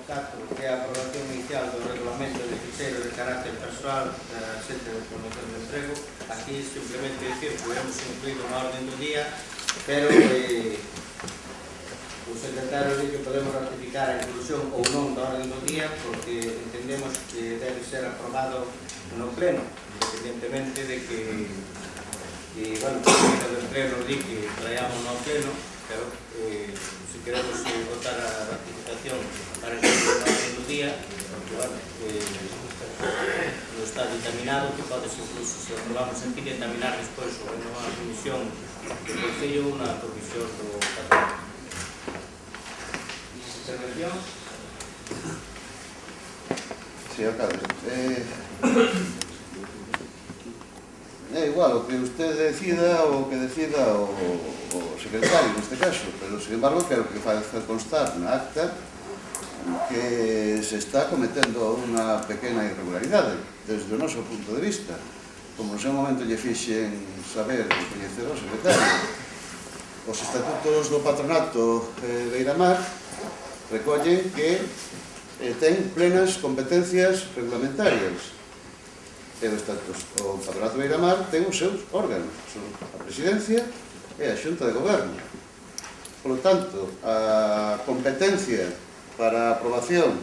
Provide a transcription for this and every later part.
4, que é a aprobación inicial do regulamento de ficheiros de carácter persoal da Xente de Promoción de Emprego. Aquí simplemente decir que hemos incluído unha orden do día, pero o secretario dice que podemos ratificar a inclusión ou non da orden do día porque entendemos que debe ser aprobado no pleno, independentemente de que bueno, o do pleno di que traíamos no pleno, pero se queremos votar a ratificación para que no orden do día, porque bueno, non está dictaminado, que podes incluso, se aprobamos aquí, dictaminar despois ou nunha comisión do Concello ou unha comisión do Parlamento. Intervención? Sí, alcalde. É igual o que usted decida ou o que decida o secretario neste caso, pero sin embargo quero que faga constar na acta que se está cometendo unha pequena irregularidade desde o noso punto de vista, como no seu momento lle fixen saber e coñecer ao secretario. Os estatutos do patronato de Beiramar recollen que ten plenas competencias reglamentarias. O Patronato de Beiramar ten os seus órganos, son a Presidencia e a Xunta de Goberno. Por lo tanto, a competencia para a aprobación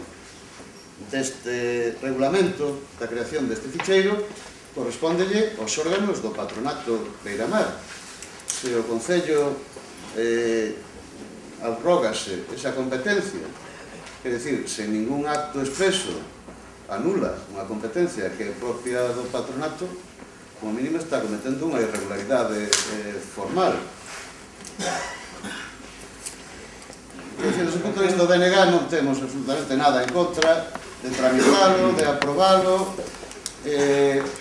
deste regulamento da creación deste ficheiro correspóndelle aos órganos do Patronato de Beiramar. Se o Concello abrógase esa competencia, quer dicir, sen ningún acto expreso anula unha competencia que é propia do patronato, como mínimo está cometendo unha irregularidade formal. Desde o punto de vista do DNG non temos absolutamente nada en contra de tramitalo, de aprobalo,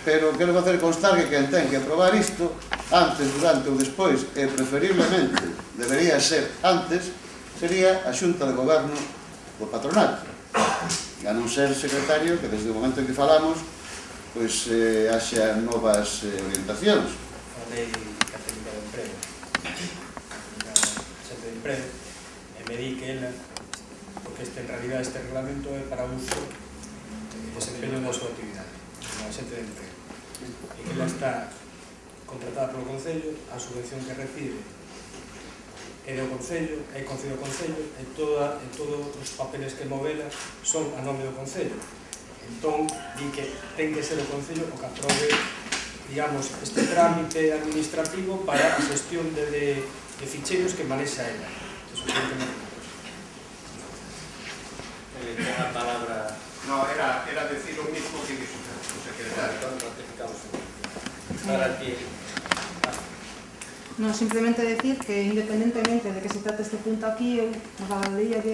pero quero facer constar que quen ten que aprobar isto antes, durante ou despois, e preferiblemente debería ser antes, sería a Xunta de Goberno do patronato, a non ser secretario que desde o momento en que falamos pois haxa novas orientacións. A Lei Católica de Emprego, a Xente de Emprego, e me di que ela, porque en realidad este reglamento é para uso e desempeño da súa actividade, a Xente de Emprego, e que ela está contratada polo Concello, a subvención que recibe é do Concello, é concedido ao Concello, e todos os papeles que movela son a nome do Concello. Entón, di que ten que ser o Concello o que aprobe, digamos, este trámite administrativo para a xestión de ficheiros que manexa ela. Ten a palabra... No, era decir o mismo que dixo o secretario. Para ti... Non, simplemente decir que independentemente de que se trate este punto aquí, eu trasladaría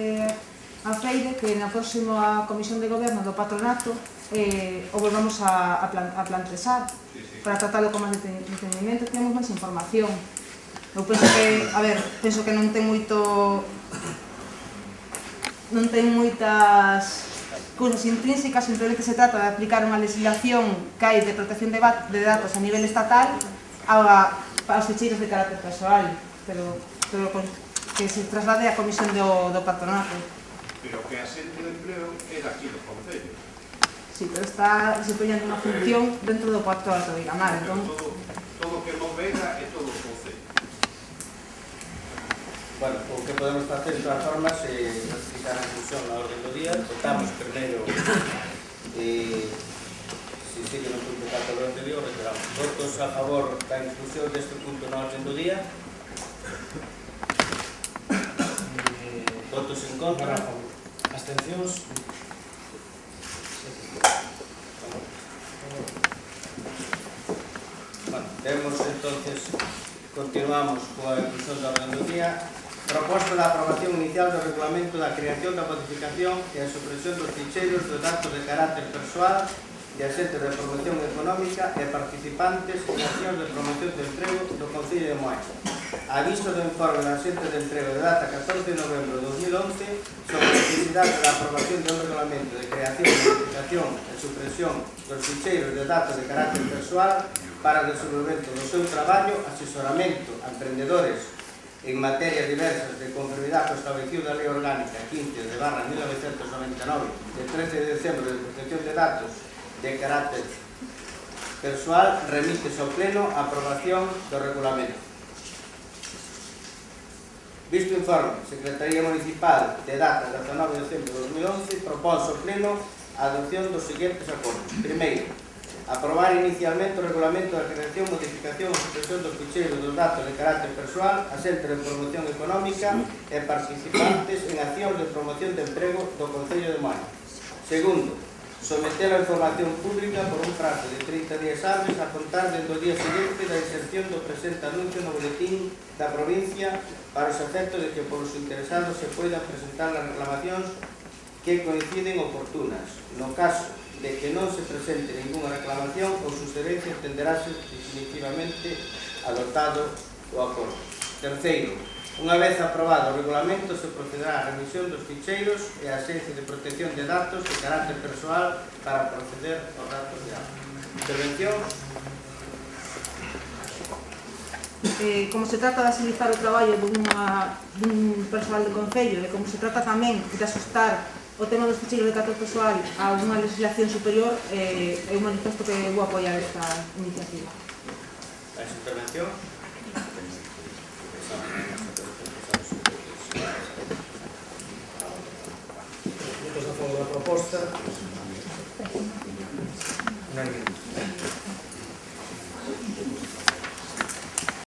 a Freire que na próxima Comisión de Goberno do Patronato o volvamos a plantexar para tratarlo con máis entendimento, temos máis información. Eu penso que, a ver, penso que non ten moitas cousas intrínsecas, simplemente se trata de aplicar unha legislación que hai de protección de datos a nivel estatal para os ficheiros de carácter persoal, pero que se traslade á Comisión do Patronato. Pero que a Xente de Emprego é daqui do Concello. Sí, pero está desempeñando unha función dentro do Patronato de Beiramar, entón... Todo o que movela é todo o Concello. Bueno, o que podemos facer de todas formas é ratificar a inclusión na orden do día. Votamos primeiro se sigue no punto 4 do anterior, reiteramos. Votos a favor da inclusión deste punto na orden do día. Votos en contra. Abstencións. Bueno, temos entonces, continuamos coa inclusión da orden do día. Proposta da aprobación inicial do regulamento da creación da modificación e a supresión dos ficheiros dos datos de carácter persoal de axentes de promoción económica e participantes en accións de promoción de emprego do Concello de Moaña. Aviso do informe da axente de emprego de data 14 de novembro de 2011 sobre a necesidade da aprobación de un regulamento de creación, modificación e supresión dos ficheiros de datos de carácter persoal para o desenvolvemento do seu traballo, asesoramento a emprendedores en materias diversas de conformidade co establecido da Lei Orgánica 15/1999 de 13 de decembro de protección de datos de carácter persoal, remítese ao Pleno a aprobación do regulamento. Visto o informe, Secretaría Municipal de data 19 de decembro de 2011 propónse ao Pleno a adopción dos seguintes acordos. Primeiro, aprobar inicialmente o regulamento da creación, modificación e supresión dos ficheiros dos datos de carácter persoal, asente de promoción económica e participantes en accións de promoción de emprego do Concello de Moaña. Segundo, someter a información pública por un prazo de 30 días hábiles a contar desde o día seguinte da inserción do presente anuncio no boletín da provincia para os efectos de que polos interesados se poidan presentar as reclamacións que coinciden oportunas. No caso de que non se presente ninguna reclamación, ou sugerencia entenderase definitivamente adoptado o acordo. Terceiro, unha vez aprobado o regulamento, se procederá á revisión dos ficheiros e a Axencia de Protección de Datos de carácter persoal para proceder aos datos de auto. Intervención. Como se trata de agilizar o traballo dun persoal de Concello e como se trata tamén de asustar o tema dos ficheiros de carácter persoal a unha legislación superior, eu manifesto que vou apoiar esta iniciativa. A intervención. Votos a favor da proposta. Unánime.